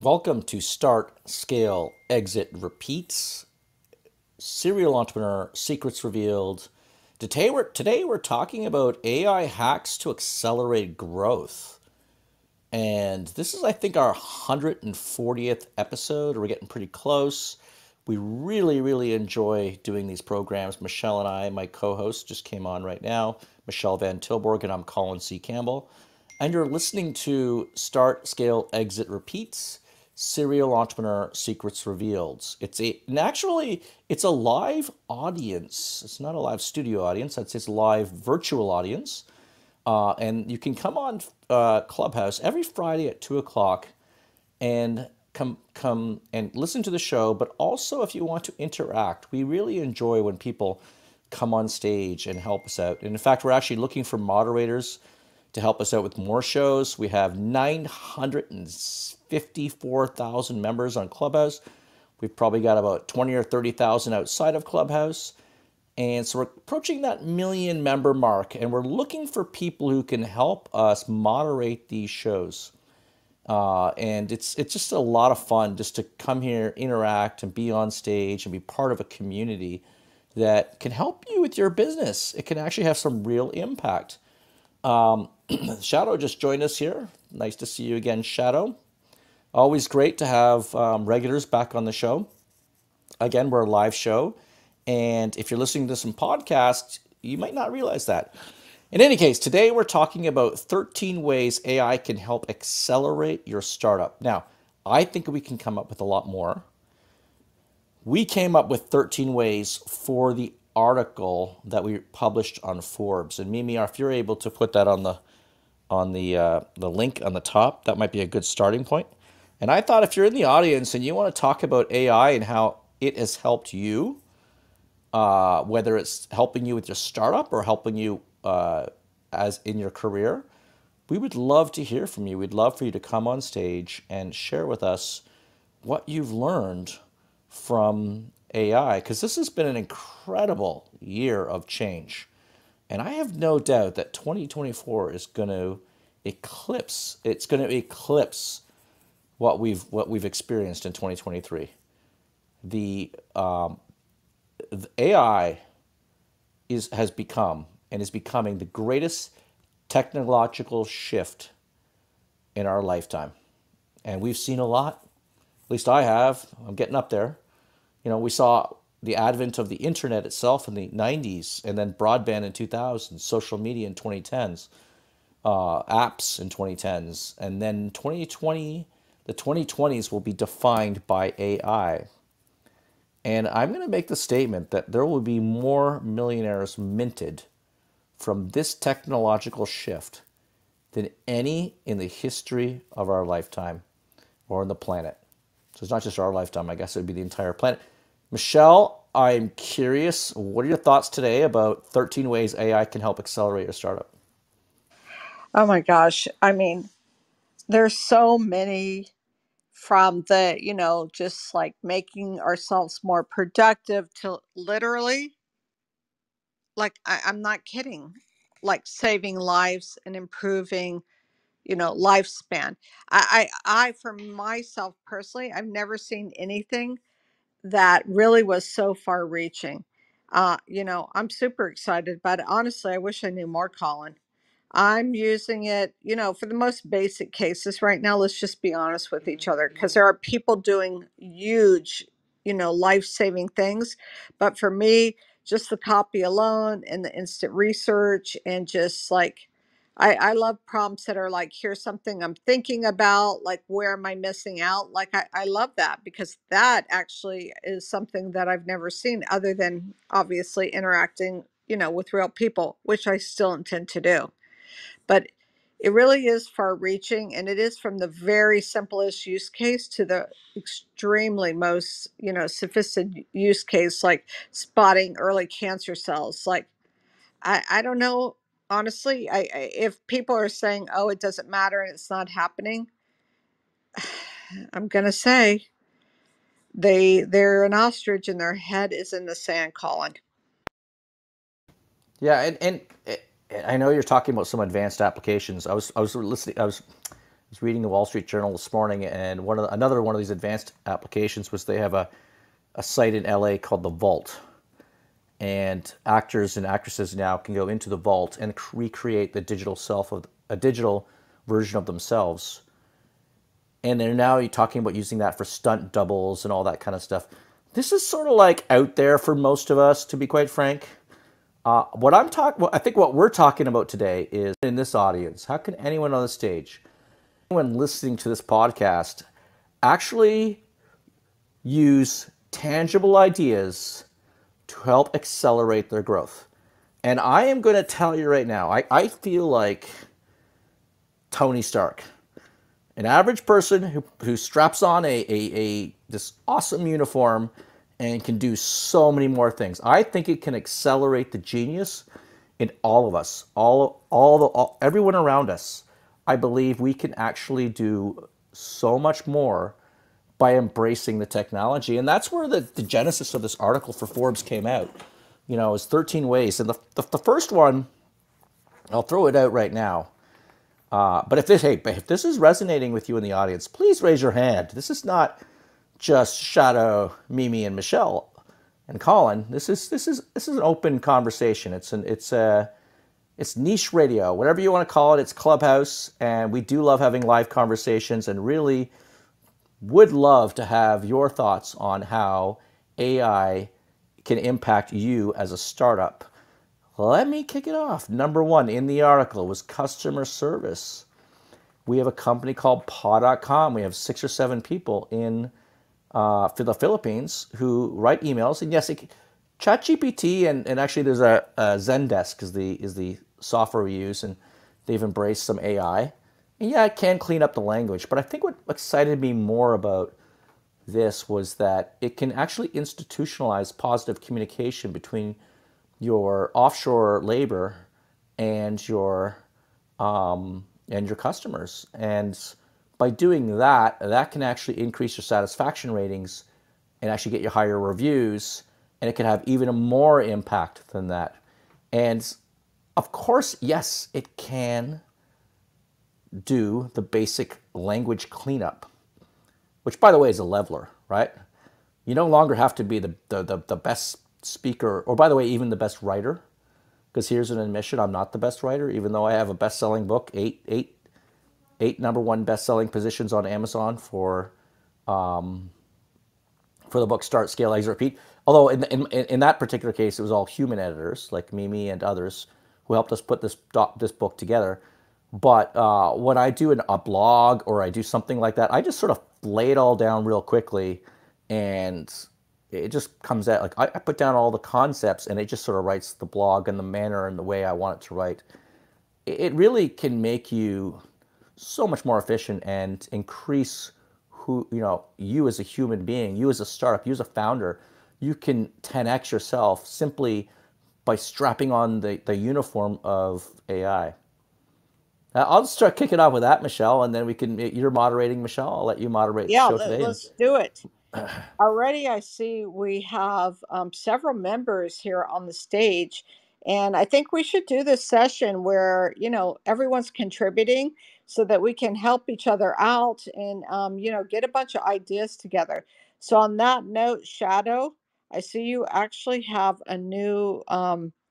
Welcome to Start, Scale, Exit, Repeats, Serial Entrepreneur Secrets Revealed. Today we're talking about AI hacks to accelerate growth. And this is, I think, our 140th episode. We're getting pretty close. We really enjoy doing these programs. Michelle and I, my co host, just came on right now. Michelle Van Tilburg, and I'm Colin C. Campbell. And you're listening to Start, Scale, Exit, Repeats, Serial Entrepreneur Secrets Revealed. It's a live audience. It's not a live studio audience. I'd say it's a live virtual audience. And you can come on Clubhouse every Friday at 2 o'clock and come and listen to the show. But also, if you want to interact, we really enjoy when people come on stage and help us out. And in fact, we're actually looking for moderators to help us out with more shows. We have 954,000 members on Clubhouse. We've probably got about 20 or 30,000 outside of Clubhouse. And so we're approaching that million member mark, and we're looking for people who can help us moderate these shows. And it's just a lot of fun just to come here, interact, and be on stage and be part of a community that can help you with your business. It can actually have some real impact. Shadow just joined us here. Nice to see you again, Shadow. Always great to have regulars back on the show. Again, we're a live show. And if you're listening to some podcasts, you might not realize that. In any case, today we're talking about 13 ways AI can help accelerate your startup. Now, I think we can come up with a lot more. We came up with 13 ways for the article that we published on Forbes. And Mimi, if you're able to put that on the link on the top, that might be a good starting point. And I thought if you're in the audience and you want to talk about AI and how it has helped you, whether it's helping you with your startup or helping you as in your career, we would love to hear from you. We'd love for you to come on stage and share with us what you've learned from AI, because this has been an incredible year of change. And I have no doubt that 2024 is going to eclipse what we've experienced in 2023. The AI has become and is becoming the greatest technological shift in our lifetime. And we've seen a lot. At least I have. I'm getting up there. We saw the advent of the internet itself in the 90s, and then broadband in 2000s, social media in 2010s, apps in 2010s, and then 2020, the 2020s will be defined by AI. And I'm going to make the statement that there will be more millionaires minted from this technological shift than any in the history of our lifetime or on the planet. So it's not just our lifetime, I guess it would be the entire planet. Michelle, I'm curious, what are your thoughts today about 13 ways AI can help accelerate your startup? Oh my gosh. I mean, there's so many from just like making ourselves more productive to literally, like, I'm not kidding, like saving lives and improving, lifespan. For myself personally, I've never seen anything that really was so far reaching. I'm super excited about it. Honestly, I wish I knew more, Colin. I'm using it, for the most basic cases right now. Let's just be honest with each other, because there are people doing huge, life saving things. But for me, just the copy alone and the instant research, and just like, I love prompts that are like, here's something I'm thinking about, like, where am I missing out? Like, I love that, because that actually is something that I've never seen, other than obviously interacting, with real people, which I still intend to do. But it really is far reaching, and it is from the very simplest use case to the extremely most, sophisticated use case, like spotting early cancer cells. Like, I don't know, honestly. If people are saying, oh, it doesn't matter and it's not happening, I'm gonna say they're an ostrich and their head is in the sand, Colin. Yeah, and I know you're talking about some advanced applications. I was listening. was reading the Wall Street Journal this morning, and another one of these advanced applications was they have a site in LA called the Vault, and actors and actresses now can go into the Vault and recreate the digital self of a digital version of themselves. And they're now talking about using that for stunt doubles and all that kind of stuff. This is sort of like out there for most of us, to be quite frank. I think what we're talking about today is in this audience. How can anyone on the stage, anyone listening to this podcast, actually use tangible ideas to help accelerate their growth? And I am going to tell you right now, I feel like Tony Stark, an average person who straps on this awesome uniform and can do so many more things. I think it can accelerate the genius in all of us, everyone around us. I believe we can actually do so much more by embracing the technology. And that's where the genesis of this article for Forbes came out. You know, it's 13 ways. And the first one, I'll throw it out right now. But if this is resonating with you in the audience, please raise your hand. This is not just Shadow, Mimi, and Michelle and Colin. This is an open conversation. It's niche radio, whatever you want to call it. It's Clubhouse, and we do love having live conversations, and really would love to have your thoughts on how AI can impact you as a startup. Let me kick it off. Number one in the article was customer service. We have a company called paw.com. We have 6 or 7 people in for the Philippines who write emails. And yes, ChatGPT and actually there's a Zendesk is the software we use, and they've embraced some AI. And yeah, it can clean up the language, but I think what excited me more about this was that it can actually institutionalize positive communication between your offshore labor and your customers. And by doing that, that can actually increase your satisfaction ratings and actually get you higher reviews. And it can have even more impact than that. And of course, yes, it can do the basic language cleanup, which, by the way, is a leveler, right? You no longer have to be the best speaker, or, by the way, even the best writer. Because here's an admission, I'm not the best writer, even though I have a best-selling book, eight number one best-selling positions on Amazon for the book Start, Scale, Exit, Repeat. Although in that particular case, it was all human editors like Mimi and others who helped us put this book together. But when I do a blog or I do something like that, I just sort of lay it all down real quickly, and it just comes out like I put down all the concepts, and it just sort of writes the blog in the manner and the way I want it to write. It really can make you so much more efficient and increase you as a human being, you as a startup, you as a founder. You can 10x yourself simply by strapping on the uniform of AI. I'll start kicking off with that, Michelle, and then you're moderating, Michelle. I'll let you moderate the Yeah, show today. let's do it. Already, I see we have several members here on the stage, and I think we should do this session where everyone's contributing so that we can help each other out and get a bunch of ideas together. So, on that note, Shadow, I see you actually have a new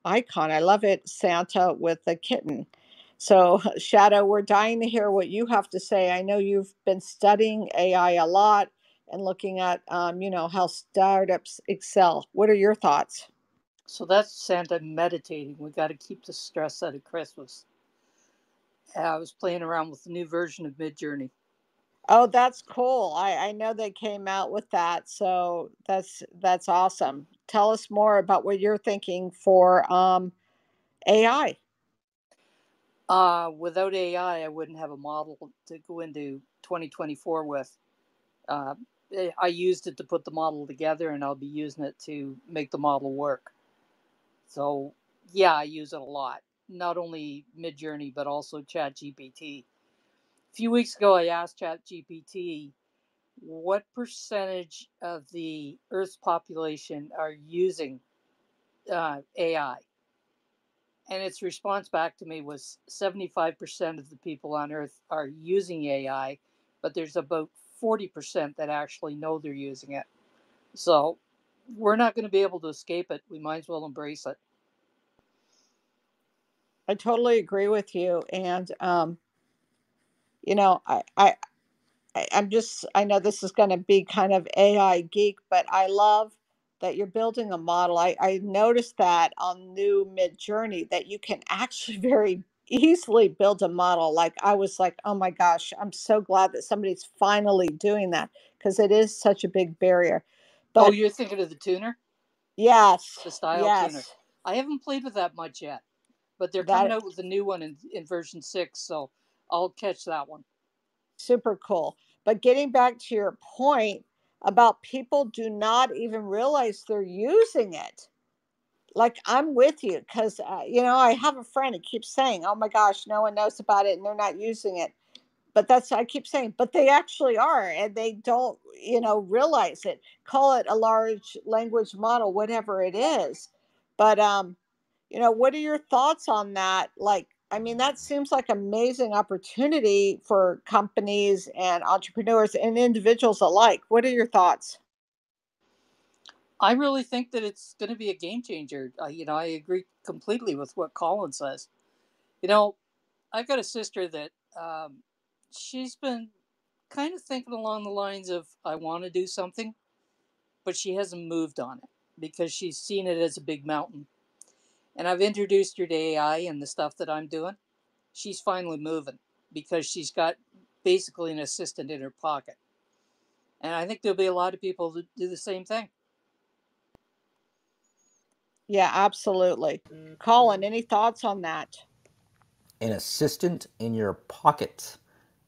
icon. I love it, Santa with a kitten. So, Shadow, we're dying to hear what you have to say. I know you've been studying AI a lot and looking at how startups excel. What are your thoughts? So that's Santa meditating. We got to keep the stress out of Christmas. I was playing around with the new version of Midjourney. Oh, that's cool. I know they came out with that, so that's awesome. Tell us more about what you're thinking for AI. Without AI, I wouldn't have a model to go into 2024 with. Uh, I used it to put the model together, and I'll be using it to make the model work. So, yeah, I use it a lot. Not only Midjourney, but also ChatGPT. A few weeks ago, I asked ChatGPT, what percentage of the Earth's population are using AI? And its response back to me was 75% of the people on Earth are using AI, but there's about 40% that actually know they're using it. So we're not going to be able to escape it. We might as well embrace it. I totally agree with you. And, you know, I'm just, I know this is going to be kind of AI geek, but I love that you're building a model. I noticed that on new Mid Journey that you can actually very easily build a model. Like, I was like, oh my gosh, I'm so glad that somebody's finally doing that because it is such a big barrier. Oh, But you're thinking of the tuner, yes, the style tuner. yes, I haven't played with that much yet, but they're coming that out with a new one in version 6, so I'll catch that one. super cool. But getting back to your point about people do not even realize they're using it. Like, I'm with you because I have a friend who keeps saying, "Oh my gosh, no one knows about it and they're not using it." But that's I keep saying, but they actually are, and they don't realize it. Call it a large language model, whatever it is. But what are your thoughts on that? Like, I mean, that seems like amazing opportunity for companies and entrepreneurs and individuals alike. What are your thoughts? I really think that it's going to be a game changer. I agree completely with what Colin says. You know, I've got a sister that she's been kind of thinking along the lines of, I want to do something, but she hasn't moved on it because she's seen it as a big mountain. And I've introduced her to AI and the stuff that I'm doing. She's finally moving because she's got basically an assistant in her pocket. And I think there'll be a lot of people that do the same thing. Yeah, absolutely. Colin, any thoughts on that? An assistant in your pocket.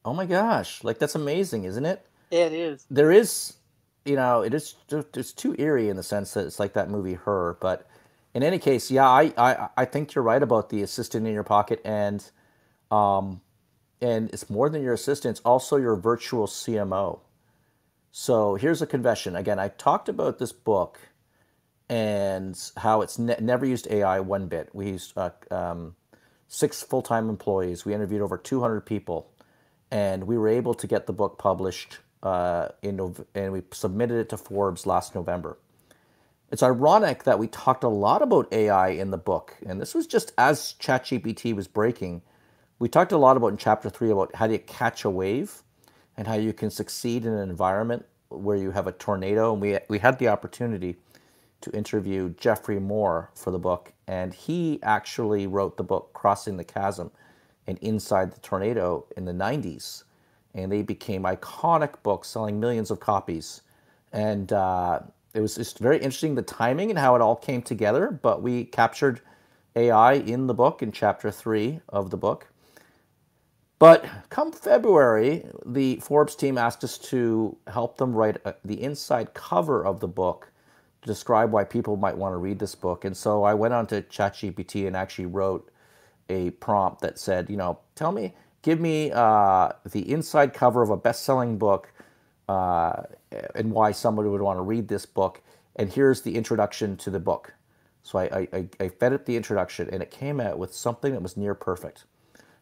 Oh my gosh, like that's amazing, isn't it? It is. There is, it is it's too eerie in the sense that it's like that movie Her. But in any case, yeah, I think you're right about the assistant in your pocket, and it's more than your assistant, it's also your virtual CMO. So here's a confession. Again, I talked about this book and how it's never used AI one bit. We used 6 full-time employees. We interviewed over 200 people, and we were able to get the book published and we submitted it to Forbes last November. It's ironic that we talked a lot about AI in the book, and this was just as ChatGPT was breaking. We talked a lot about in chapter 3 about how do you catch a wave and how you can succeed in an environment where you have a tornado. And we had the opportunity to interview Jeffrey Moore for the book, and he actually wrote the book Crossing the Chasm and Inside the Tornado in the 90s. And they became iconic books, selling millions of copies. And it was just very interesting, the timing and how it all came together. But we captured AI in the book in chapter 3 of the book. But come February, the Forbes team asked us to help them write the inside cover of the book to describe why people might want to read this book. And so I went on to ChatGPT and actually wrote a prompt that said, give me the inside cover of a best-selling book and why somebody would want to read this book. And here's the introduction to the book. So I fed it the introduction, and it came out with something that was near perfect.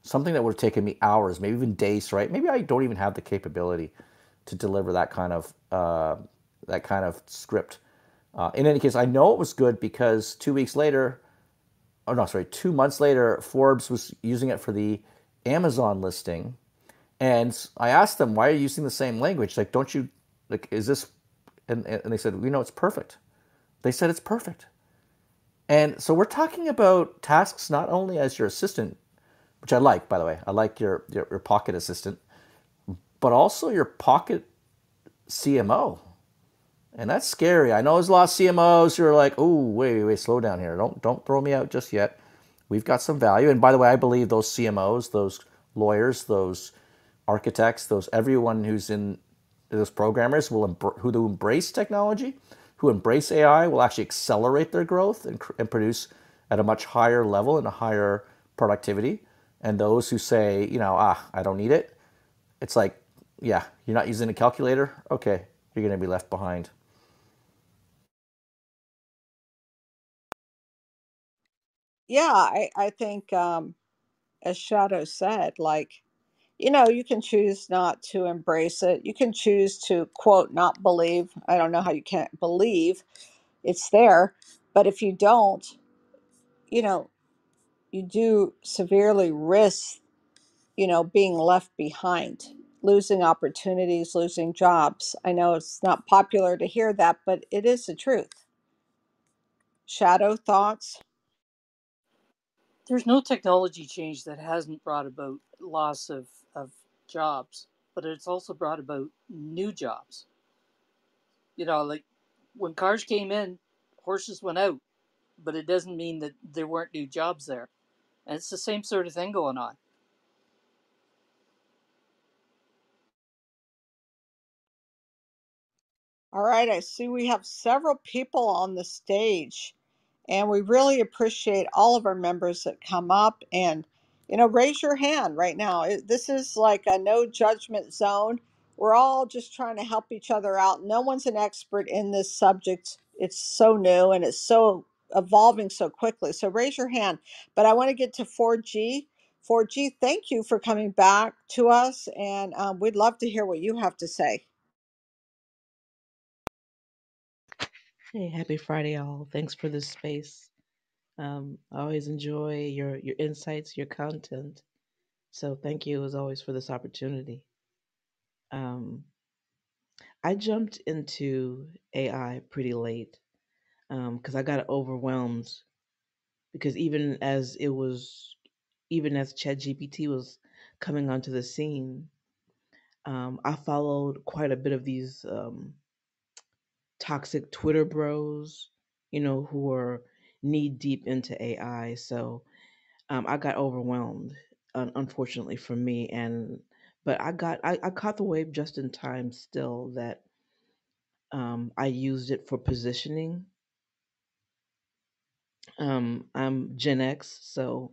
Something that would have taken me hours, maybe even days to write. Maybe I don't even have the capability to deliver that kind of script. In any case, I know it was good because 2 months later, Forbes was using it for the Amazon listing. And I asked them, why are you using the same language? Like, don't you, like, is this, and they said, it's perfect. They said it's perfect. And so we're talking about tasks not only as your assistant, which I like, by the way. I like your pocket assistant, but also your pocket CMO. And that's scary. I know there's a lot of CMOs who are like, oh, wait, slow down here. Don't throw me out just yet. We've got some value. And by the way, I believe those CMOs, those lawyers, those architects, everyone who's in those programmers who embrace technology, who embrace AI, will actually accelerate their growth and produce at a much higher level and a higher productivity. And those who say, I don't need it, it's like, yeah, you're not using a calculator? Okay, you're going to be left behind. yeah, I think, as Shadow said, like, you can choose not to embrace it. You can choose to, quote, not believe. I don't know how you can't believe it's there. But if you don't, you know, you do severely risk, being left behind, losing opportunities, losing jobs. I know it's not popular to hear that, but it is the truth. Shadow, thoughts? There's no technology change that hasn't brought about loss of jobs, but it's also brought about new jobs. Like when cars came in, horses went out, but it doesn't mean that there weren't new jobs there. And it's the same sort of thing going on. All right, I see we have several people on the stage, and we really appreciate all of our members that come up and, raise your hand right now. This is like a no judgment zone. We're all just trying to help each other out. No one's an expert in this subject. It's so new and it's so evolving so quickly. So raise your hand. But I want to get to 4G. 4G, thank you for coming back to us, and we'd love to hear what you have to say. Hey, happy Friday, all. Thanks for this space. I always enjoy your insights, your content. So thank you as always for this opportunity. Um, I jumped into AI pretty late because I got overwhelmed because even as ChatGPT was coming onto the scene, I followed quite a bit of these toxic Twitter bros, who are knee deep into AI. So I got overwhelmed, unfortunately for me, but I caught the wave just in time. Still, that I used it for positioning. I'm Gen X, so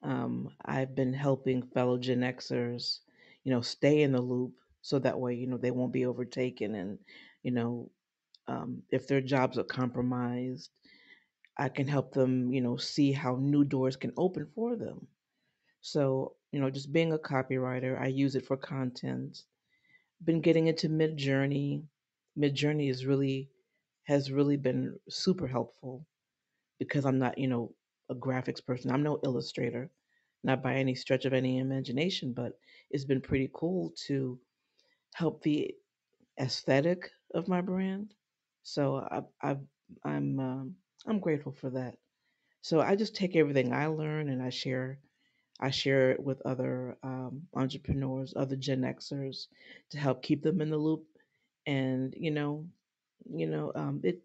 I've been helping fellow Gen Xers, stay in the loop, so that way, they won't be overtaken, and you know, if their jobs are compromised, I can help them, see how new doors can open for them. So, just being a copywriter, I use it for content. Been getting into Mid Journey. Mid Journey has really been super helpful because I'm not, a graphics person. I'm no illustrator, not by any stretch of any imagination, but it's been pretty cool to help the aesthetic of my brand. So I'm grateful for that. So I just take everything I learn and I share it with other entrepreneurs, other Gen Xers, to help keep them in the loop, and it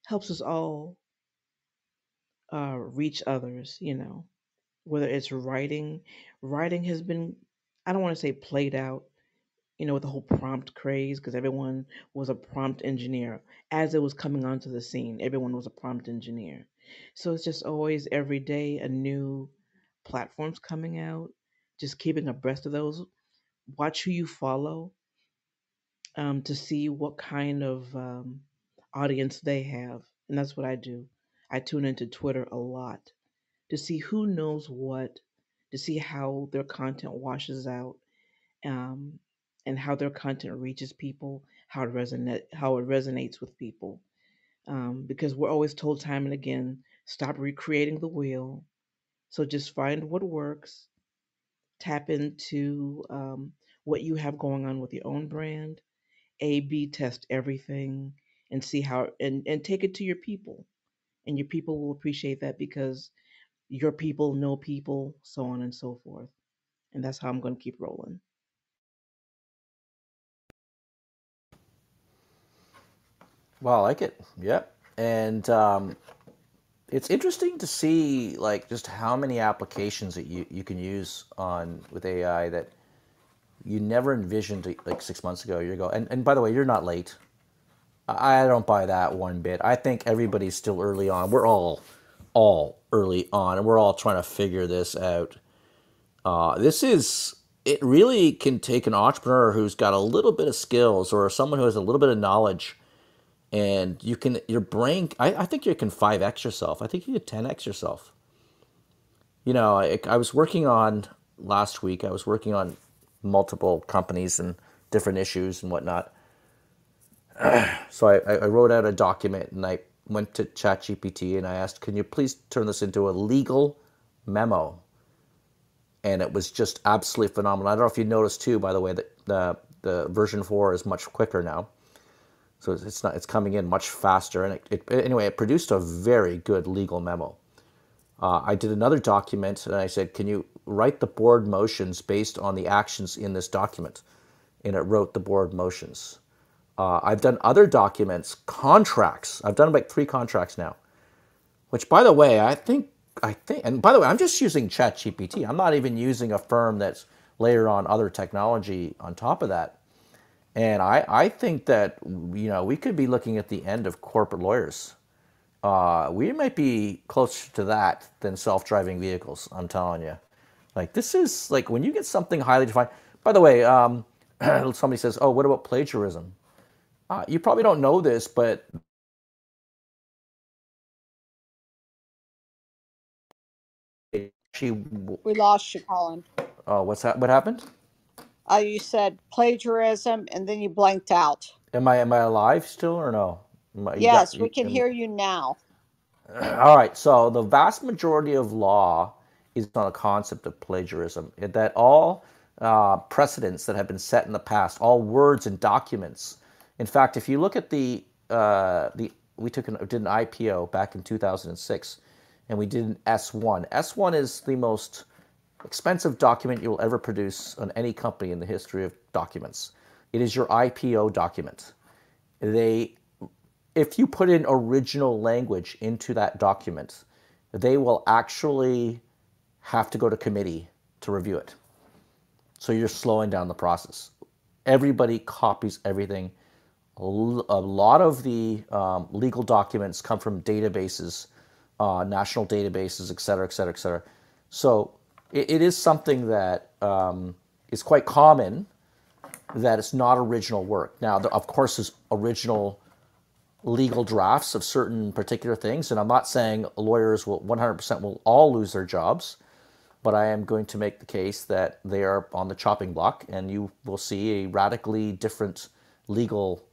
helps us all reach others. Whether it's writing, writing has been, I don't want to say played out, with the whole prompt craze, because everyone was a prompt engineer as it was coming onto the scene. Everyone was a prompt engineer, so it's just always every day a new platforms coming out. Just keeping abreast of those. Watch who you follow, to see what kind of audience they have, and that's what I do. I tune into Twitter a lot to see who knows what, to see how their content washes out, um, and how their content reaches people, how it resonates with people. Because we're always told time and again, stop recreating the wheel. So just find what works, tap into what you have going on with your own brand, A/B test everything, and see how and take it to your people, and your people will appreciate that because your people know people, so on and so forth. And that's how I'm going to keep rolling. Well, I like it. Yep. And it's interesting to see like just how many applications that you can use on with AI that you never envisioned like 6 months ago. You go, and by the way, you're not late. I don't buy that one bit. I think everybody's still early on. We're all early on, and we're all trying to figure this out. This is it really can take an entrepreneur who's got a little bit of skills or someone who has a little bit of knowledge, and you can your brain. I think you can 5x yourself. I think you can 10x yourself. I was working on last week. I was working on multiple companies and different issues and whatnot. So I wrote out a document and I went to ChatGPT and I asked, "Can you please turn this into a legal memo?" And it was just absolutely phenomenal. I don't know if you noticed too, by the way, that the version 4 is much quicker now. So it's coming in much faster, and anyway, it produced a very good legal memo. I did another document, and I said, "Can you write the board motions based on the actions in this document?" And it wrote the board motions. I've done other documents, contracts. I've done like 3 contracts now. Which, by the way, and by the way, I'm just using ChatGPT. I'm not even using a firm that's layered on other technology on top of that. And I think that we could be looking at the end of corporate lawyers. We might be closer to that than self-driving vehicles. I'm telling you. Like this is like when you get something highly defined. By the way, somebody says, "Oh, what about plagiarism?" You probably don't know this, but she, We lost you, Colin. what's that? What happened? You said plagiarism and then you blanked out. Am I alive still or no? You got Yes, we you. can hear you now. All right. So the vast majority of law is on a concept of plagiarism. That all precedents that have been set in the past, all words and documents. In fact, if you look at we did an IPO back in 2006, and we did an S1. S1 is the most expensive document you will ever produce on any company in the history of documents. It is your IPO document. They If you put in original language into that document, they will actually have to go to committee to review it. So you're slowing down the process. Everybody copies everything. A lot of the legal documents come from databases, national databases, et cetera, et cetera, et cetera. So it is something that is quite common, that it's not original work. Now, of course, there's original legal drafts of certain particular things, and I'm not saying lawyers will 100% will all lose their jobs, but I am going to make the case that they are on the chopping block, and you will see a radically different legal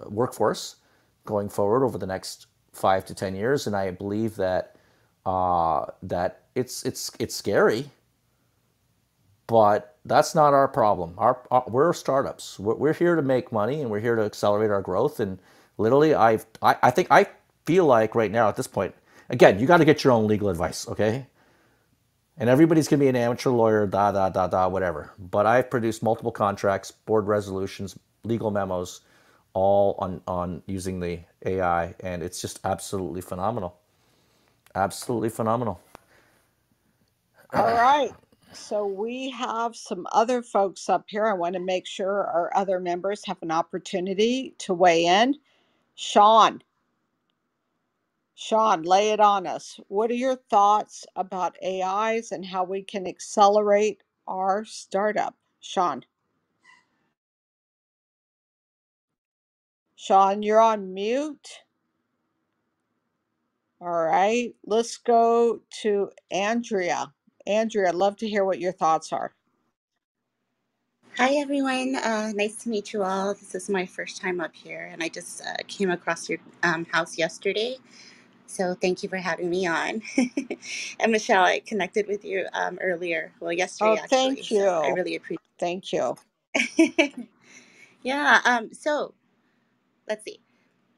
workforce going forward over the next 5 to 10 years. And I believe that that it's scary, but that's not our problem. We're startups. We're here to make money, and we're here to accelerate our growth. And literally, I think I feel like right now at this point, again, you got to get your own legal advice, okay? And everybody's gonna be an amateur lawyer, whatever. But I've produced multiple contracts, board resolutions, legal memos, all on using the AI, and it's just absolutely phenomenal. Absolutely phenomenal. All right. So we have some other folks up here. I want to make sure our other members have an opportunity to weigh in. Sean, lay it on us. What are your thoughts about AIs and how we can accelerate our startup? Sean, you're on mute. All right. Let's go to Andrea. Andrea, I'd love to hear what your thoughts are. Hi, everyone. Nice to meet you all. This is my first time up here, and I just came across your house yesterday. So thank you for having me on. And Michelle, I connected with you earlier, well, yesterday Oh, actually. thank So I you. really appreciate Thank you. it. Yeah. So let's see.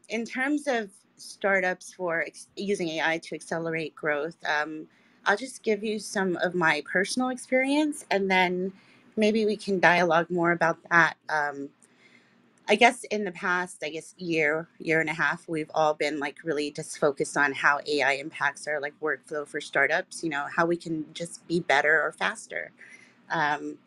In terms of startups for using AI to accelerate growth, I'll just give you some of my personal experience, and then maybe we can dialogue more about that. I guess in the past, I guess year and a half, we've all been like really just focused on how AI impacts our like workflow for startups. How we can just be better or faster. Um,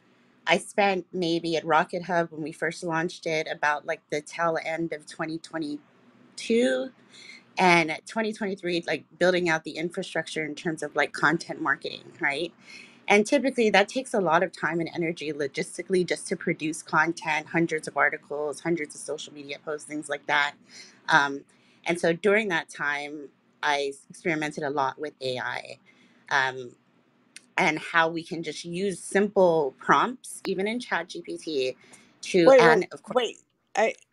I spent maybe at Rocket Hub when we first launched it about like the tail end of 2022 and at 2023 like building out the infrastructure in terms of like content marketing, right? And typically that takes a lot of time and energy logistically just to produce content, hundreds of articles, hundreds of social media posts, things like that. um, and so during that time I experimented a lot with AI. um, and how we can just use simple prompts, even in ChatGPT, to, Wait, wait, and of course, wait.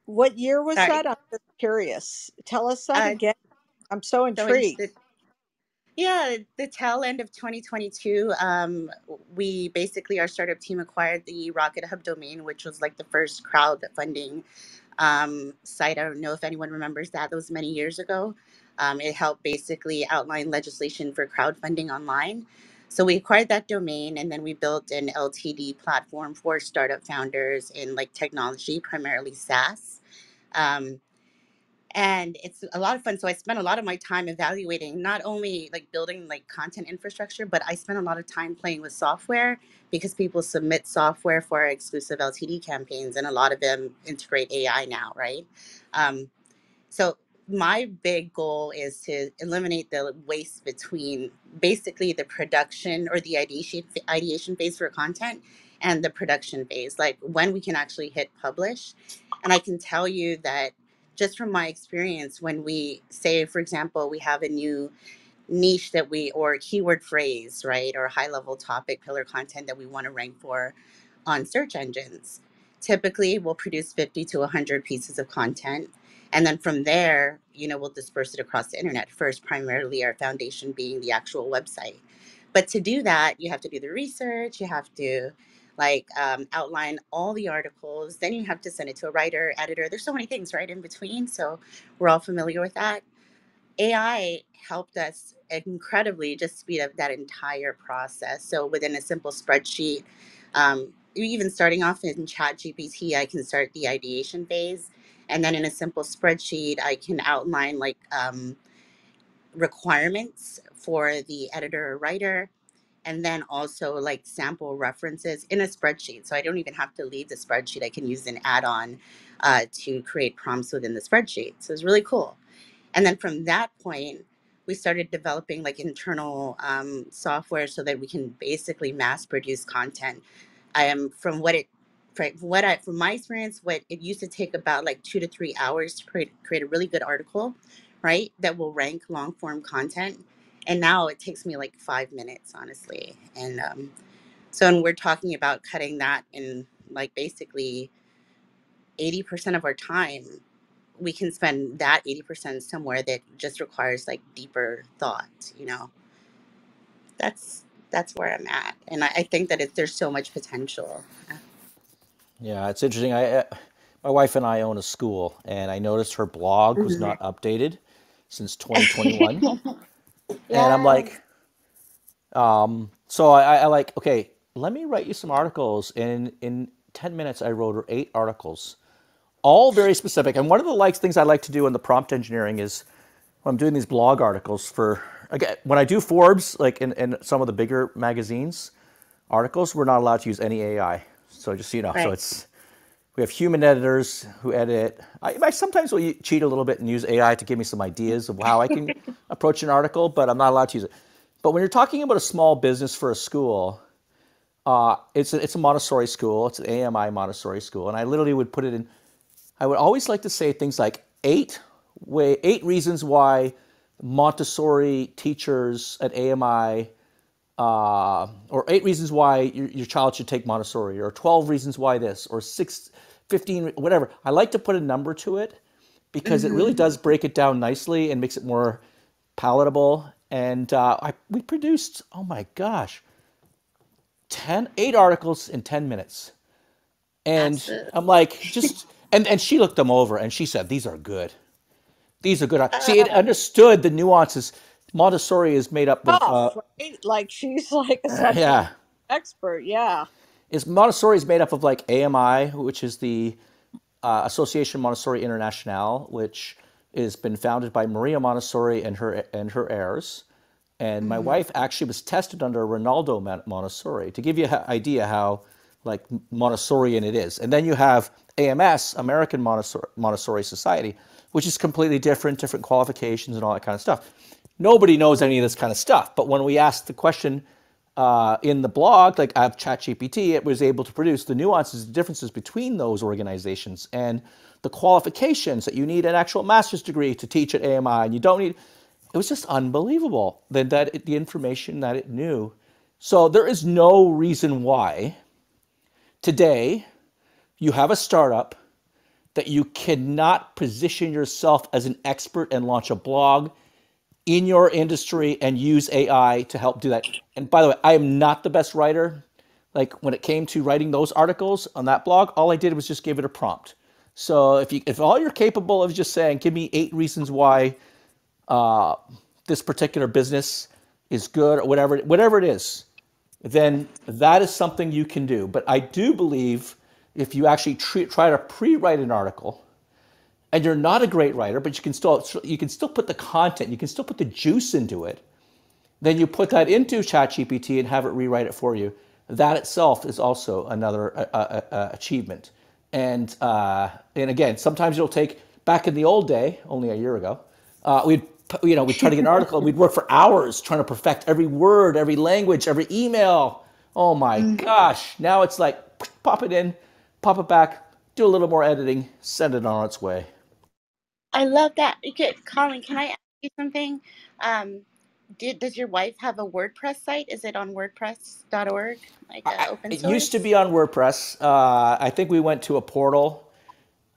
What year was sorry. that? I'm just curious. Tell us that Uh, again. I'm so so in intrigued. the Yeah, the tail end of 2022, we basically, our startup team acquired the Rocket Hub domain, which was like the first crowdfunding site. I don't know if anyone remembers that. That was many years ago. It helped basically outline legislation for crowdfunding online. So we acquired that domain, and then we built an LTD platform for startup founders in like technology, primarily SaaS. Um, and it's a lot of fun. So I spent a lot of my time evaluating not only like building like content infrastructure, but I spent a lot of time playing with software, because people submit software for our exclusive LTD campaigns, and a lot of them integrate AI now, right? um, so my big goal is to eliminate the waste between basically the production or the ideation phase for content and the production phase, like when we can actually hit publish. And I can tell you that just from my experience, when we say, for example, we have a new niche that we, or keyword phrase, right, or high level topic pillar content that we want to rank for on search engines, typically we'll produce 50 to 100 pieces of content, and then from there, we'll disperse it across the internet, first primarily our foundation being the actual website. But to do that, you have to do the research, you have to like outline all the articles, then you have to send it to a writer, editor. There's so many things right in between, so we're all familiar with that. AI helped us incredibly just speed up that entire process. So within a simple spreadsheet, even starting off in ChatGPT, I can start the ideation phase. And then in a simple spreadsheet, I can outline like requirements for the editor or writer, and then also like sample references in a spreadsheet. So I don't even have to leave the spreadsheet. I can use an add-on to create prompts within the spreadsheet. So it's really cool. And then from that point, we started developing like internal software so that we can basically mass produce content. I am from what it from my experience, what it used to take about like 2 to 3 hours to create a really good article, right? That will rank long form content. And now it takes me like 5 minutes, honestly. And and we're talking about cutting that in like basically 80% of our time. We can spend that 80% somewhere that just requires like deeper thought. That's where I'm at, and I think that there's so much potential. Yeah, it's interesting. My wife and I own a school, and I noticed her blog was Mhm. not updated since 2021. And I'm Yeah. like, so I like, okay, let me write you some articles. And in 10 minutes, I wrote her 8 articles, all very specific. And one of the things I like to do in the prompt engineering is when I'm doing these blog articles for, again, when I do Forbes, like in some of the bigger magazines, articles, we're not allowed to use any AI. So just so you know, so Right. we have human editors who edit. I sometimes will cheat a little bit and use AI to give me some ideas of how I can approach an article, but I'm not allowed to use it. But when you're talking about a small business for a school, it's a Montessori school. It's an AMI Montessori school, and I literally would put it in. I would always like to say things like 8 reasons why Montessori teachers at AMI, or 8 reasons why your child should take Montessori, or 12 reasons why this, or 15, whatever. I like to put a number to it because it really Hmm. does break it down nicely and makes it more palatable. And we produced, oh my gosh, 8 articles in 10 minutes. And Absolutely. I'm like, and she looked them over and she said, these are good. These are good. See, it Uh, understood the nuances. Montessori is made up of, Tough, right? Like she's like a subject yeah, expert. Yeah. Montessori is made up of like AMI, which is the Association Montessori Internationale, which has been founded by Maria Montessori and her heirs. And my mhm. wife actually was tested under Ronaldo Montessori to give you an idea how like Montessorian it is. And then you have AMS, American Montessori Society, which is completely different qualifications and all that kind of stuff. Nobody knows any of this kind of stuff. But when we asked the question in the blog, like I have ChatGPT, it was able to produce the nuances, the differences between those organizations and the qualifications that you need an actual master's degree to teach at AMI, and you don't need. It was just unbelievable that the information that it knew. So there is no reason why today you have a startup that you cannot position yourself as an expert and launch a blog in your industry and use AI to help do that. And by the way, I am not the best writer. Like when it came to writing those articles on that blog, all I did was just give it a prompt. So if all you're capable of is just saying, give me 8 reasons why this particular business is good or whatever it is, then that is something you can do. But I do believe if you actually try to pre-write an article and you're not a great writer, but you can still put the content, you can still put the juice into it, then you put that into ChatGPT and have it rewrite it for you. That itself is also another achievement. And again, sometimes it'll take. Back in the old day, only a year ago, we'd try to get an article, and we'd work for hours trying to perfect every word, every language, every email. Oh my gosh! Now it's like pop it in, pop it back, do a little more editing, send it on its way. I love that. Okay, Colin, can I ask you something? Um, does your wife have a WordPress site? Is it on WordPress.org, like open It used to source? be on WordPress. I think we went to a portal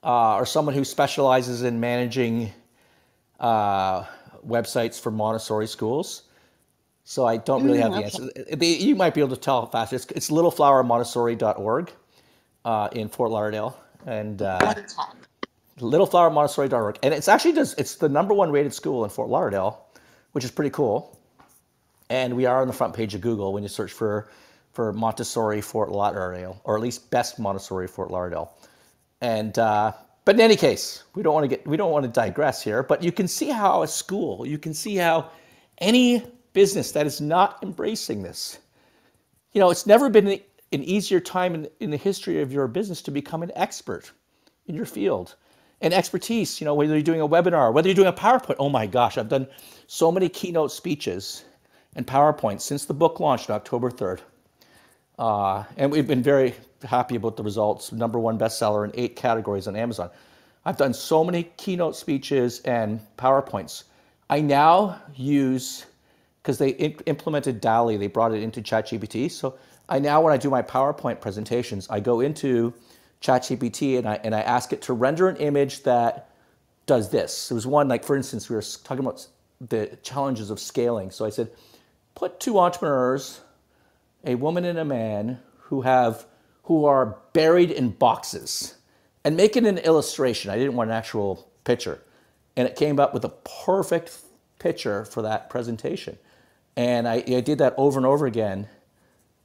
or someone who specializes in managing websites for Montessori schools. So I don't really have the Okay. answer. You might be able to tell faster. It's littleflowermontessori.org in Fort Lauderdale, and Let me check. littleflowermontessori.org. And it's the #1 rated school in Fort Lauderdale, which is pretty cool. And we are on the front page of Google when you search for Montessori Fort Lauderdale, or at least best Montessori Fort Lauderdale. And but in any case, we don't want to digress here. But you can see how a school, you can see how any business that is not embracing this, it's never been an easier time in the history of your business to become an expert in your field. And expertise, whether you're doing a webinar, whether you're doing a PowerPoint. Oh my gosh, I've done so many keynote speeches and PowerPoints since the book launched on October 3rd. And we've been very happy about the results. #1 bestseller in 8 categories on Amazon. I've done so many keynote speeches and PowerPoints. I now use, because they implemented DALL-E, they brought it into ChatGPT. So when I do my PowerPoint presentations, I go into ChatGPT and I ask it to render an image that does this. There was one, like for instance, we were talking about the challenges of scaling. So I said, put 2 entrepreneurs, a woman and a man, who are buried in boxes, and make it an illustration. I didn't want an actual picture. And it came up with a perfect picture for that presentation. And I did that over and over again.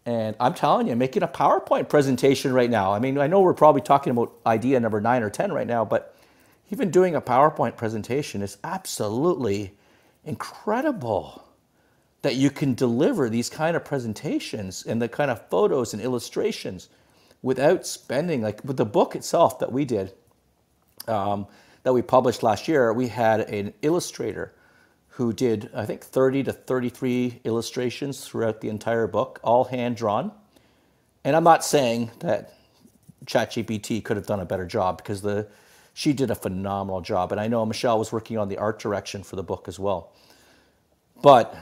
And I'm telling you, making a PowerPoint presentation right now. I mean, I know we're probably talking about idea number 9 or 10 right now, but even doing a PowerPoint presentation is absolutely incredible that you can deliver these kind of presentations and the kind of photos and illustrations without spending, like with the book itself that we did, that we published last year. We had an illustrator who did, I think, 30 to 33 illustrations throughout the entire book, all hand-drawn. And I'm not saying that ChatGPT could have done a better job, because she did a phenomenal job. And I know Michelle was working on the art direction for the book as well. But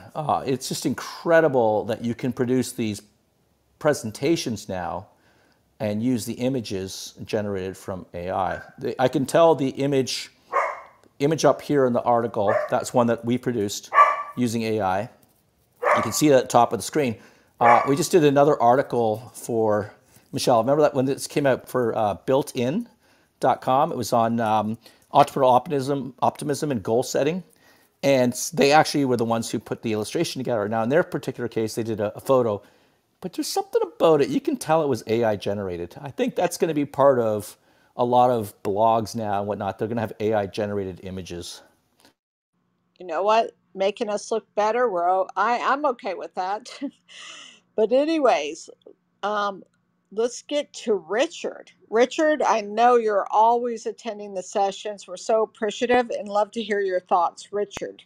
it's just incredible that you can produce these presentations now and use the images generated from AI. I can tell the image up here in the article, that's one that we produced using AI. You can see that at the top of the screen. We just did another article for Michelle. Remember that when this came out for builtin.com? It was on entrepreneurial optimism and goal setting. And they actually were the ones who put the illustration together. Now, in their particular case, they did a photo. But there's something about it. You can tell it was AI generated. I think that's going to be part of a lot of blogs now and whatnot. They're going to have AI generated images. You know what? Making us look better. I'm okay with that. But anyways, let's get to Richard. Richard, I know you're always attending the sessions. We're so appreciative and love to hear your thoughts. Richard.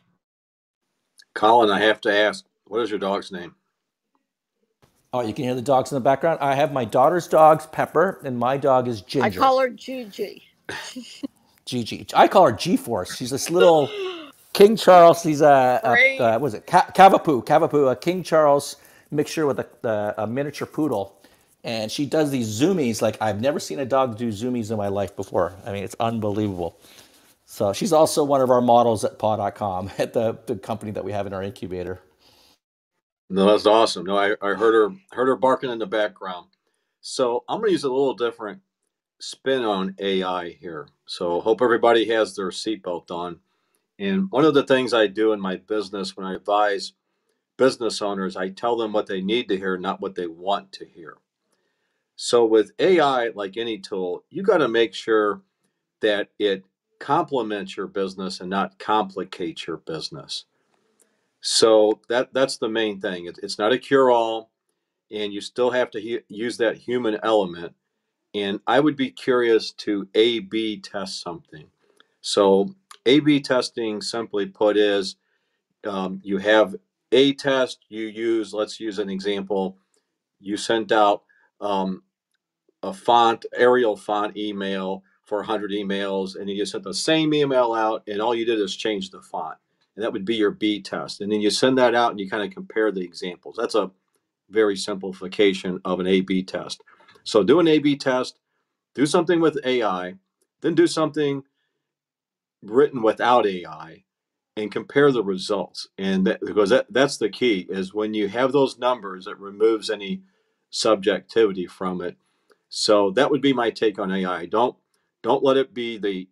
Colin, I have to ask, what is your dog's name? Oh, you can hear the dogs in the background. I have my daughter's dog's Pepper, and my dog is I Ginger. call her Gigi. Gigi. I call her G-Force. She's this little King Charles. He's Great. was it Cavapoo, a King Charles mixture with a miniature poodle, and she does these zoomies like I've never seen a dog do zoomies in my life before. I mean, it's unbelievable. So she's also one of our models at paw.com at the company that we have in our incubator. No, that's awesome. No, I heard her barking in the background. So I'm going to use a little different spin on AI here. So hope everybody has their seatbelt on. And one of the things I do in my business when I advise business owners, I tell them what they need to hear, not what they want to hear. So with AI, like any tool, you got to make sure that it complements your business and not complicates your business. So that's the main thing. It's not a cure-all, and you still have to use that human element. And I would be curious to A/B test something. So A/B testing, simply put, is you have a test. You use, let's use an example. You sent out um, a Arial font email for 100 emails, and you sent the same email out, and all you did is change the font. And that would be your B test. And then you send that out and you kind of compare the examples. That's a very simplification of an A/B test. So do an A/B test, do something with AI, then do something written without AI, and compare the results. And because that's the key, is when you have those numbers, it removes any subjectivity from it. So that would be my take on AI. Don't let it be the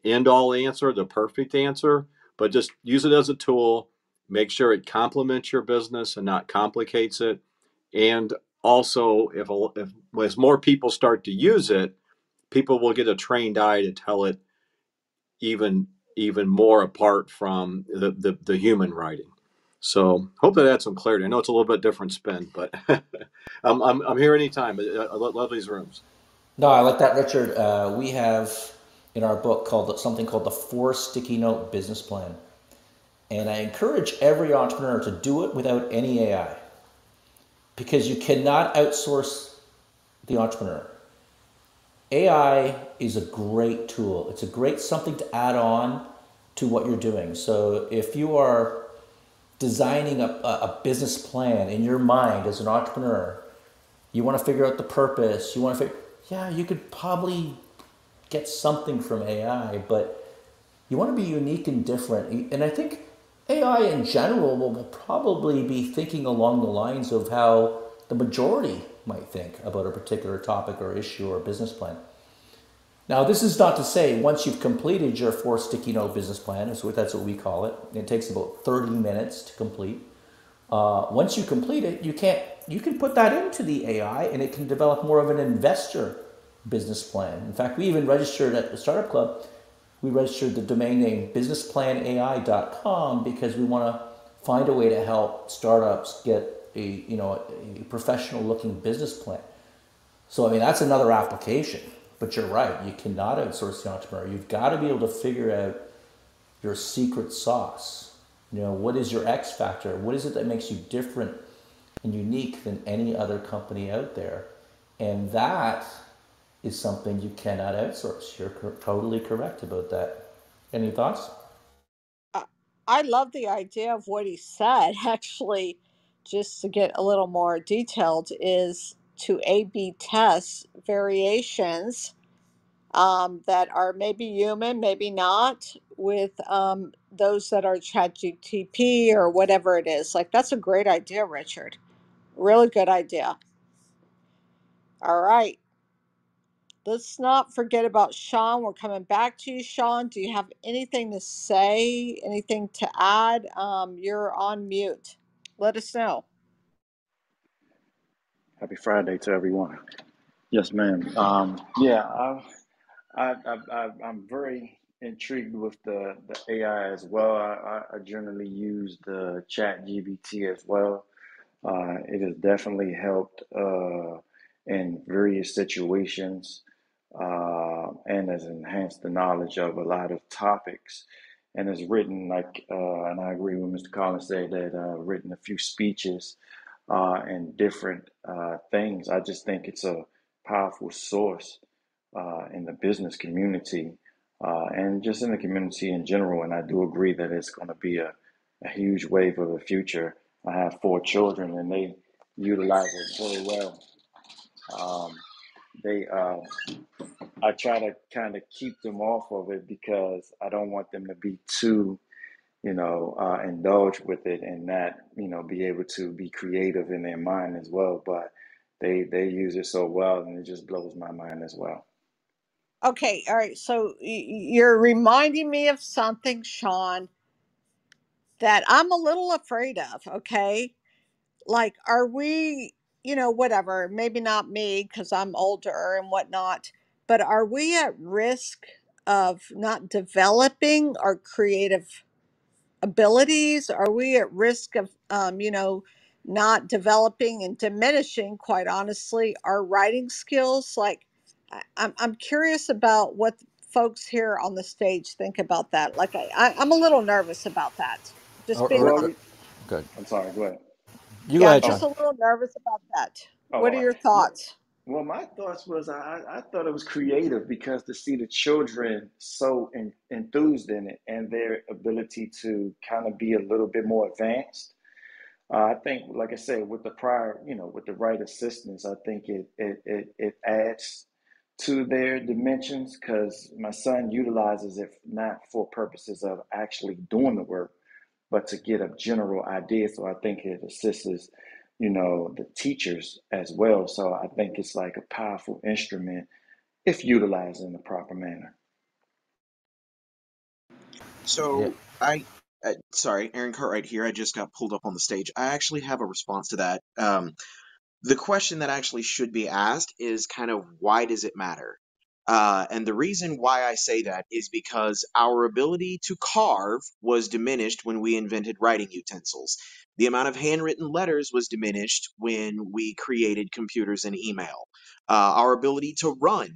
end all answer, the perfect answer, but just use it as a tool. Make sure it complements your business and not complicates it. And also, if as more people start to use it, people will get a trained eye to tell it even more apart from the human writing. So hope that adds some clarity. I know it's a little bit different spin, but I'm here anytime. I love these rooms. No, I like that, Richard. We have in our book something called the 4 Sticky Note Business Plan, and I encourage every entrepreneur to do it without any AI, because you cannot outsource the entrepreneur. AI is a great tool. It's a great something to add on to what you're doing. So if you are designing a business plan in your mind as an entrepreneur, you want to figure out the purpose, yeah, you could probably get something from AI, but you want to be unique and different. And I think AI in general will probably be thinking along the lines of how the majority might think about a particular topic or issue or business plan. Now, this is not to say once you've completed your 4 sticky note business plan, that's what we call it. It takes about 30 minutes to complete. Once you complete it, you can put that into the AI and it can develop more of an investor business plan. In fact, we even registered at the Startup Club. We registered the domain name businessplanai.com because we want to find a way to help startups get a professional looking business plan. So I mean that's another application. But you're right, you cannot outsource the entrepreneur. You've got to be able to figure out your secret sauce. What is your X factor? What is it that makes you different and unique than any other company out there? And that is something you cannot outsource. You're totally correct about that. Any thoughts? I I love the idea of what he said. Actually, just to get a little more detailed, is to A B test variations that are maybe human, maybe not, with those that are ChatGPT or whatever it is. Like, that's a great idea, Richard. Really good idea. All right. Let's not forget about Sean. We're coming back to you, Sean. Do you have anything to say? Anything to add? You're on mute. Let us know. Happy Friday to everyone. Yes, ma'am. Yeah, I'm very intrigued with the AI as well. I generally use the Chat GBT as well. It has definitely helped in various situations and has enhanced the knowledge of a lot of topics. And has written and I agree with Mr. Collins said that written a few speeches and different things. I just think it's a powerful source in the business community and just in the community in general. And I do agree that it's going to be a huge wave of the future. I have 4 children, and they utilize it very well. Um, they I try to kind of keep them off of it because I don't want them to be too, indulged with it and not, be able to be creative in their mind as well. But they use it so well, and it just blows my mind as well. Okay, all right. So you're reminding me of something, Sean, that I'm a little afraid of. Okay, like, are we, whatever? Maybe not me because I'm older and whatnot, but are we at risk of not developing our creative abilities? Are we at risk of, not developing and diminishing, quite honestly, our writing skills? Like, I'm curious about what folks here on the stage think about that. Like, I'm a little nervous about that. Just being Or, Well, honest. good. I'm sorry. Go ahead. You go Yeah, I'm ahead, just John. a little nervous about that. What are Oh, your well, thoughts? well, my thoughts was I thought it was creative because to see the children so enthused in it and their ability to kind of be a little bit more advanced. I think, like I said, with the prior, with the right assistance, I think it adds to their dimensions because my son utilizes it not for purposes of actually doing the work, but to get a general idea. So I think it assists, the teachers as well. So I think it's like a powerful instrument if utilized in the proper manner. Yeah. So sorry, Aaron Cartwright here. I just got pulled up on the stage. I actually have a response to that. The question that actually should be asked is kind of why does it matter? And the reason why I say that is because our ability to carve was diminished when we invented writing utensils. The amount of handwritten letters was diminished when we created computers and email. Our ability to run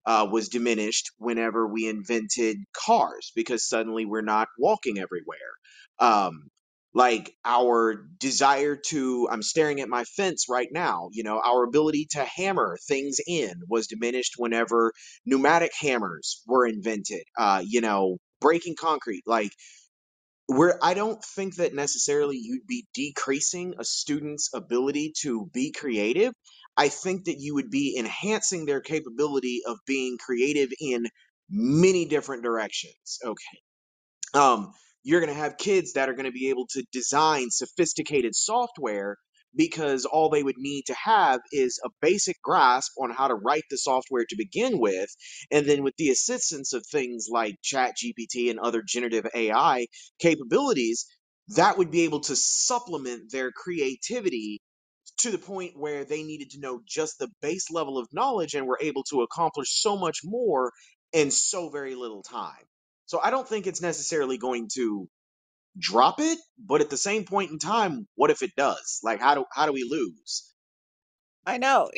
was diminished whenever we invented cars because suddenly we're not walking everywhere. Um, like our desire to, I'm staring at my fence right now, our ability to hammer things in was diminished whenever pneumatic hammers were invented. Breaking concrete, like, where I don't think that necessarily you'd be decreasing a student's ability to be creative. I think that you would be enhancing their capability of being creative in many different directions. Okay. um, you're going to have kids that are going to be able to design sophisticated software because all they would need to have is a basic grasp on how to write the software to begin with. And then with the assistance of things like ChatGPT and other generative AI capabilities, that would be able to supplement their creativity to the point where they needed to know just the base level of knowledge and were able to accomplish so much more in so very little time. So I don't think it's necessarily going to drop it, but at the same point in time, what if it does? Like, how do we lose? I know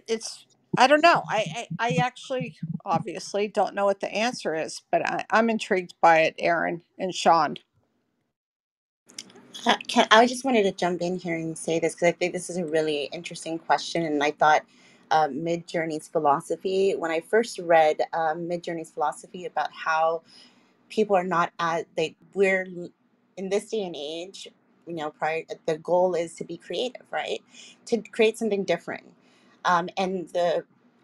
it's. I don't know. I actually obviously don't know what the answer is, but I'm intrigued by it, Aaron and Sean. I just wanted to jump in here and say this because I think this is a really interesting question, and I thought Mid-Journey's philosophy. When I first read Mid-Journey's philosophy about how people are not at we're in this day and age, prior, the goal is to be creative, right? To create something different,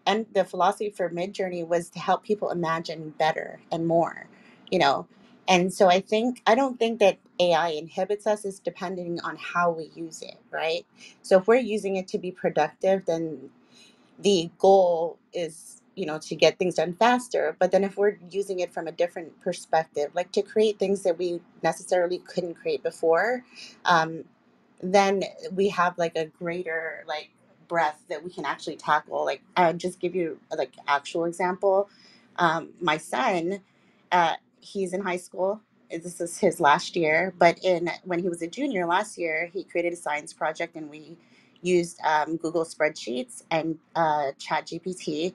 and the philosophy for Mid-Journey was to help people imagine better and more, you know. And so I don't think that AI inhibits us. Is depending on how we use it, right? So if we're using it to be productive, then the goal is, to get things done faster. But then if we're using it from a different perspective, like to create things that we necessarily couldn't create before, um, then we have like a greater like breadth that we can actually tackle. Like I'll just give you like actual example. My son, he's in high school. This is his last year, but in when he was a junior last year, he created a science project, and we used Google spreadsheets and ChatGPT,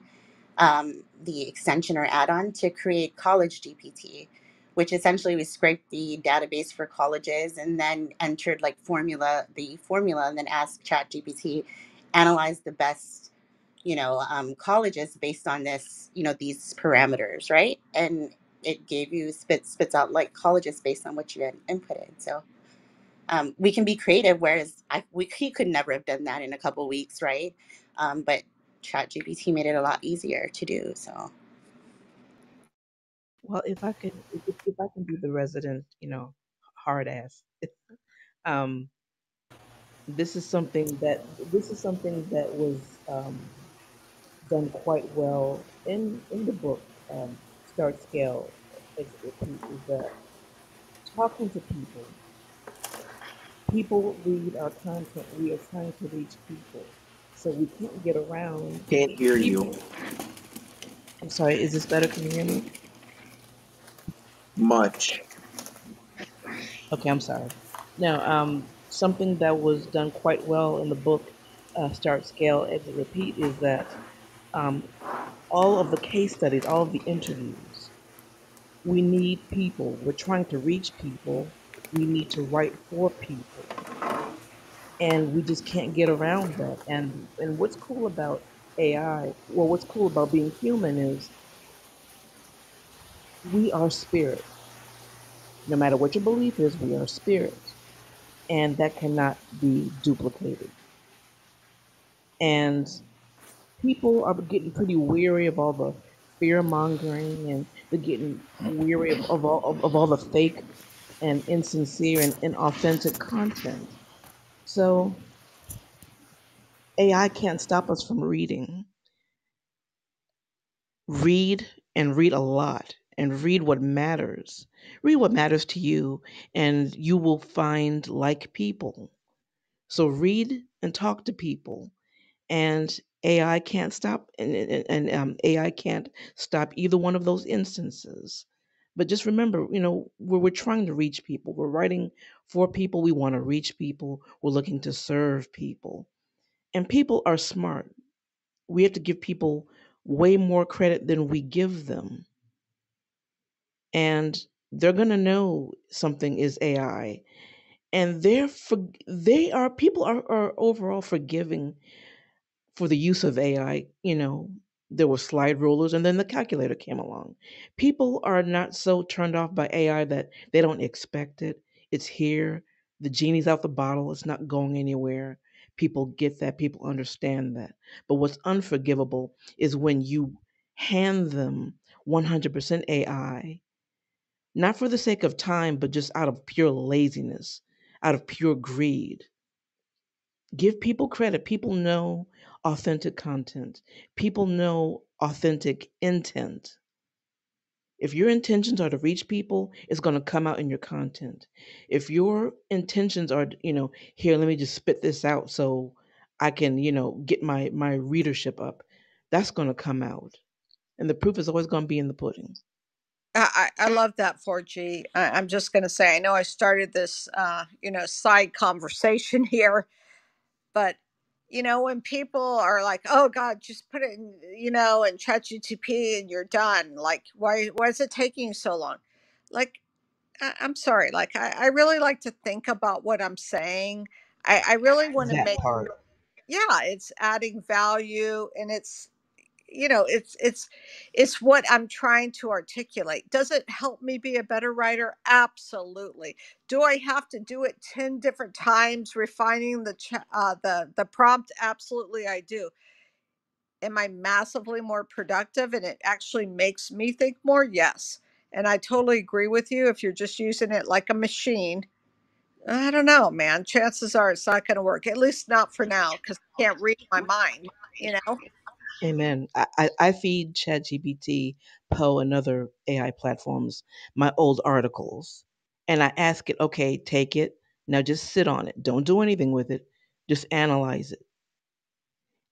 the extension or add-on, to create college GPT, which essentially we scraped the database for colleges and then entered like the formula, and then asked ChatGPT analyze the best colleges based on this, these parameters, right? And it gave you spits out like colleges based on what you had inputted. So we can be creative, whereas he could never have done that in a couple weeks, right? But ChatGPT made it a lot easier to do. So Well, if I can be the resident, hard ass, um, this is something that was done quite well in the book. Start, scale, exit, repeat. Is that talking to people? People read our content. We are trying to reach people, so we can't get around Can't hear you people. I'm sorry. Is this better? Can you hear me? much. Okay, I'm sorry. Now, something that was done quite well in the book, Start, Scale, Exit, Repeat, is that um, all of the case studies, all of the interviews, we need people. We're trying to reach people. We need to write for people, and we just can't get around that. And what's cool about AI? Well, what's cool about being human is we are spirit. No matter what your belief is, we are spirit, and that cannot be duplicated. And people are getting pretty weary of all the fear mongering, and they're getting weary of all the fake and insincere and inauthentic content. So AI can't stop us from reading. Read and read a lot and read what matters. Read what matters to you, and you will find like people. So read and talk to people, and AI can't stop, and AI can't stop either one of those instances. But just remember, we're trying to reach people. We're writing for people. We want to reach people. We're looking to serve people, and people are smart. We have to give people way more credit than we give them, and they're gonna know something is AI, and they are people are overall forgiving for the use of AI. There were slide rulers and then the calculator came along. People are not so turned off by AI that they don't expect it. It's here. The genie's out the bottle. It's not going anywhere. People get that. People understand that. But what's unforgivable is when you hand them 100% AI, not for the sake of time, but just out of pure laziness, out of pure greed. Give people credit. People know authentic content. People know authentic intent. If your intentions are to reach people, it's going to come out in your content. If your intentions are, here, let me just spit this out so I can, get my readership up, that's going to come out. And the proof is always going to be in the pudding. I love that 4G. I'm just going to say, I know I started this, side conversation here, but when people are like, "Oh God, just put it in, in ChatGPT and you're done." Like, why is it taking so long? Like, I'm sorry. Like, I really like to think about what I'm saying. I really want to That make, part. yeah, it's adding value, and it's what I'm trying to articulate. Does it help me be a better writer? Absolutely. Do I have to do it 10 different times refining the prompt? Absolutely I do. Am I massively more productive and it actually makes me think more? Yes. And I totally agree with you. If you're just using it like a machine, I don't know, man. Chances are it's not going to work. At least not for now, because I can't read my mind, you know? Amen. I feed ChatGPT, Poe, and other AI platforms my old articles. And I ask it, okay, take it. Now just sit on it. Don't do anything with it. Just analyze it.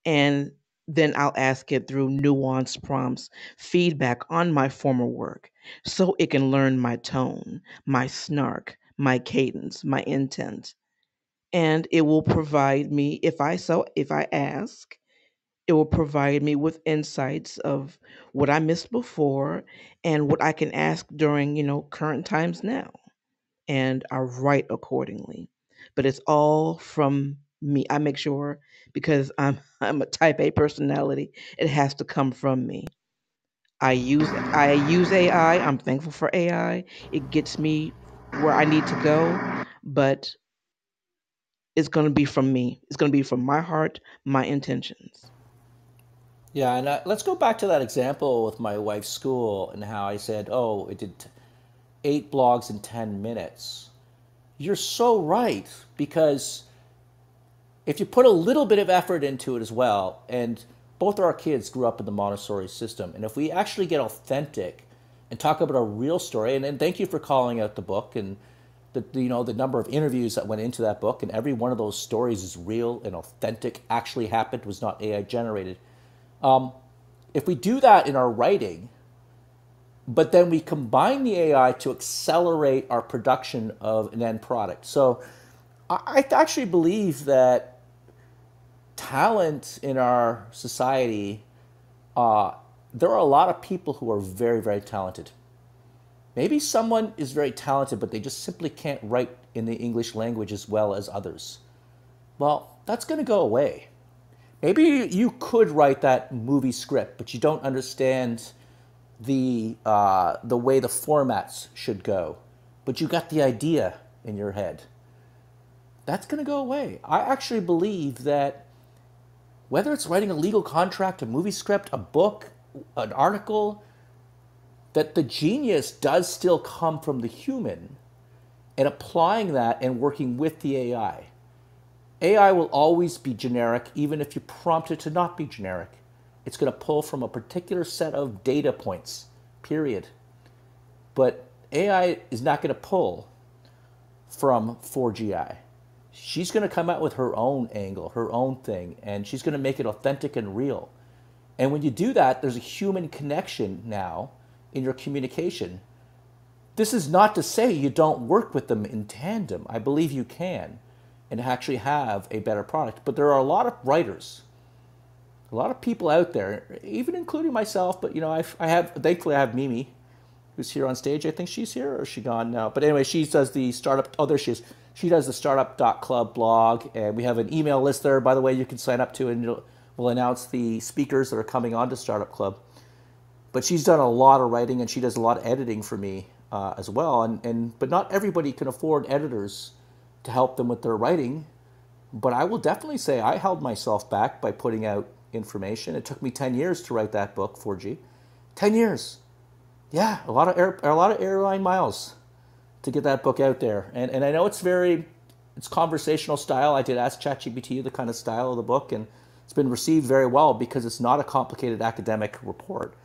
And then I'll ask it through nuanced prompts, feedback on my former work, so it can learn my tone, my snark, my cadence, my intent. And it will provide me, if I ask, it will provide me with insights of what I missed before and what I can ask during, current times now. And I write accordingly. But it's all from me. I make sure because I'm a type A personality. It has to come from me. I use AI. I'm thankful for AI. It gets me where I need to go, but it's going to be from me. It's going to be from my heart, my intentions. Yeah, and let's go back to that example with my wife's school and how I said, oh, it did 8 blogs in 10 minutes. You're so right, because if you put a little bit of effort into it as well, and both of our kids grew up in the Montessori system, and if we actually get authentic and talk about a real story, and thank you for calling out the book and the number of interviews that went into that book, and every one of those stories is real and authentic, actually happened, was not AI generated. If we do that in our writing, but then we combine the AI to accelerate our production of an end product. So I actually believe that talent in our society, there are a lot of people who are very, very talented. Maybe someone is very talented, but they just simply can't write in the English language as well as others. Well, that's going to go away. Maybe you could write that movie script, but you don't understand the way the formats should go. But you got the idea in your head. That's going to go away. I actually believe that whether it's writing a legal contract, a movie script, a book, an article, that the genius does still come from the human and applying that and working with the AI. AI will always be generic, even if you prompt it to not be generic. It's going to pull from a particular set of data points, period. But AI is not going to pull from 4GI. She's going to come out with her own angle, her own thing, and she's going to make it authentic and real. And when you do that, there's a human connection now in your communication. This is not to say you don't work with them in tandem. I believe you can and actually have a better product. But there are a lot of writers, a lot of people out there, even including myself. But thankfully I have Mimi, who's here on stage. I think she's here, or is she gone now? But anyway, she does the startup. Oh, there she is. She does the startup.club blog, and we have an email list there, by the way, you can sign up to, and we'll announce the speakers that are coming on to Startup Club. But she's done a lot of writing, and she does a lot of editing for me as well. But not everybody can afford editors to help them with their writing. But I will definitely say I held myself back by putting out information. It took me 10 years to write that book, 4G. 10 years. Yeah, a lot of airline miles to get that book out there. And I know it's conversational style. I did ask ChatGPT the kind of style of the book, and it's been received very well because it's not a complicated academic report.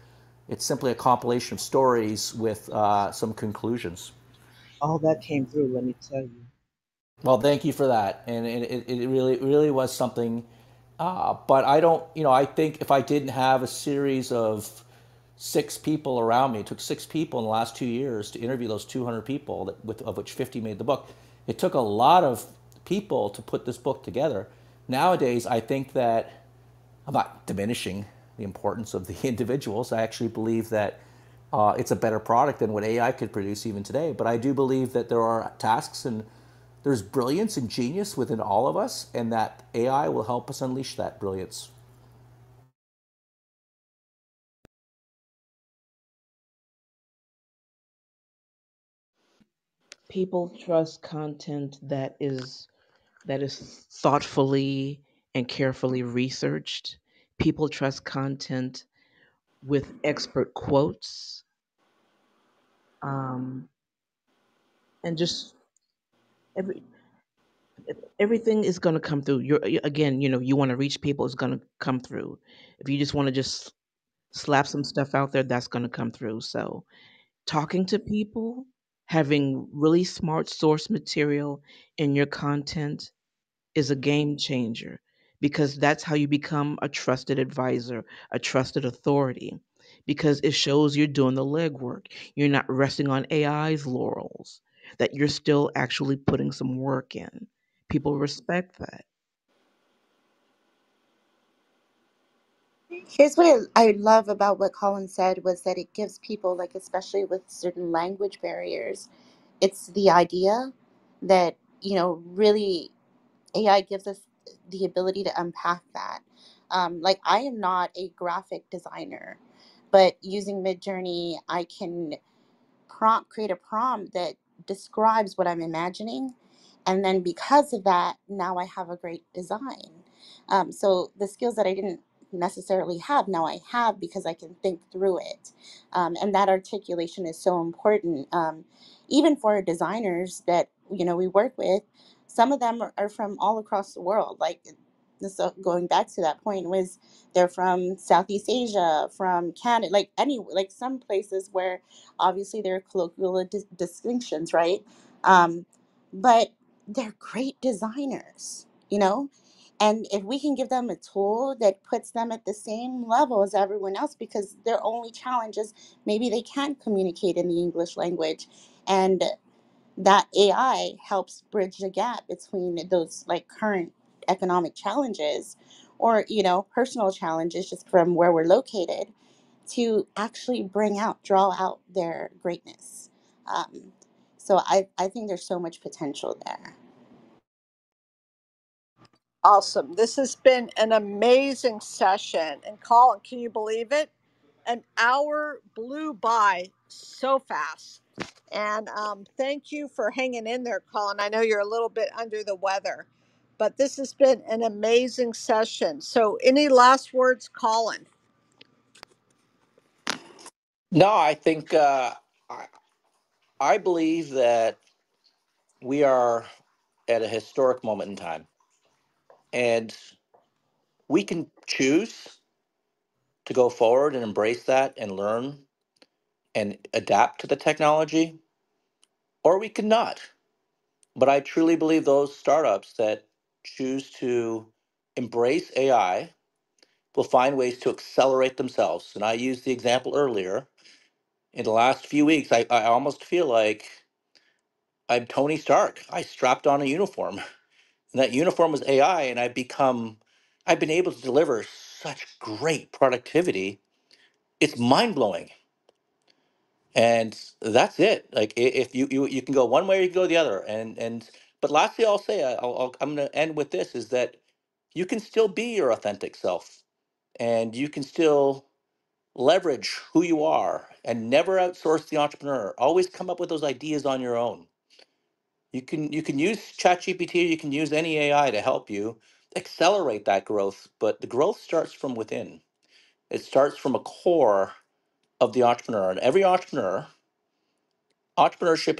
It's simply a compilation of stories with some conclusions. All that came through, let me tell you. Well, thank you for that, and it really was something. But I don't, I think if I didn't have a series of 6 people around me, it took 6 people in the last 2 years to interview those 200 people, of which 50 made the book. It took a lot of people to put this book together. Nowadays, I think that I'm not diminishing the importance of the individuals. I actually believe that it's a better product than what AI could produce even today. But I do believe that there are tasks and there's brilliance and genius within all of us, and that AI will help us unleash that brilliance. People trust content that is thoughtfully and carefully researched. People trust content with expert quotes, um, and just every everything is going to come through. Again, you want to reach people, it's going to come through. If you just want to just slap some stuff out there, that's going to come through. So talking to people, having really smart source material in your content is a game changer, because that's how you become a trusted advisor, a trusted authority, because it shows you're doing the legwork. You're not resting on AI's laurels, that you're still actually putting some work in. People respect that. Here's what I love about what Colin said was that it gives people, like, especially with certain language barriers, it's the idea that, really AI gives us the ability to unpack that. Like, I am not a graphic designer, but using Midjourney, I can create a prompt that describes what I'm imagining, and then because of that, now I have a great design. So the skills that I didn't necessarily have, now I have because I can think through it. And that articulation is so important. Even for designers that we work with, some of them are from all across the world. Like, this, going back to that point, was they're from Southeast Asia, from Canada, like some places where obviously there are colloquial distinctions, right? But they're great designers, and if we can give them a tool that puts them at the same level as everyone else, because their only challenge is maybe they can't communicate in the English language, and that AI helps bridge the gap between those, like, current economic challenges, or personal challenges just from where we're located, to actually draw out their greatness. Um, so I think there's so much potential there. Awesome. This has been an amazing session. And Colin, can you believe it? An hour blew by so fast. And thank you for hanging in there, Colin. I know you're a little bit under the weather, but this has been an amazing session. So, any last words, Colin? No, I think I, I believe that we are at a historic moment in time, and we can choose to go forward and embrace that and learn and adapt to the technology, or we could not. But I truly believe those startups that choose to embrace AI will find ways to accelerate themselves. And I used the example earlier. In the last few weeks, I almost feel like I'm Tony Stark. I strapped on a uniform, and that uniform was AI, and I've been able to deliver such great productivity. It's mind blowing. And that's it. Like, if you can go one way or you can go the other. But lastly, I'll say, I'm going to end with this: is that you can still be your authentic self, and you can still leverage who you are, and never outsource the entrepreneur. Always come up with those ideas on your own. You can use ChatGPT, you can use any AI to help you accelerate that growth, but the growth starts from within. It starts from a core of the entrepreneur, and every entrepreneurship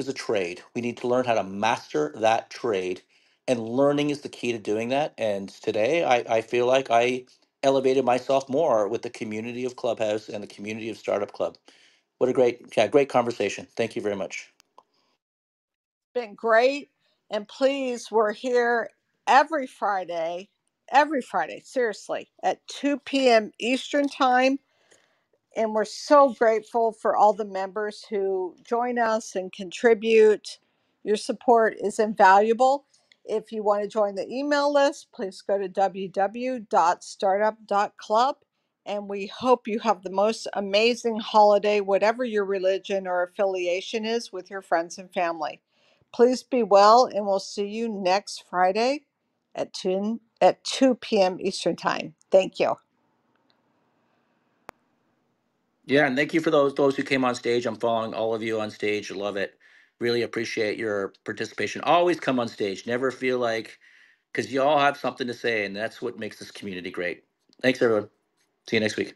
is a trade. We need to learn how to master that trade, and learning is the key to doing that. And today, I feel like I elevated myself more with the community of Clubhouse and the community of Startup Club. What a great conversation. Thank you very much. Been great. And please, we're here every Friday, seriously, at 2 p.m. Eastern Time. And we're so grateful for all the members who join us and contribute. Your support is invaluable. If you want to join the email list, please go to www.startup.club. And we hope you have the most amazing holiday, whatever your religion or affiliation is, with your friends and family. Please be well, and we'll see you next Friday at 2 p.m. Eastern Time. Thank you. Yeah, and thank you for those who came on stage. I'm following all of you on stage. Love it. Really appreciate your participation. Always come on stage. Never feel like, because you all have something to say, and that's what makes this community great. Thanks, everyone. See you next week.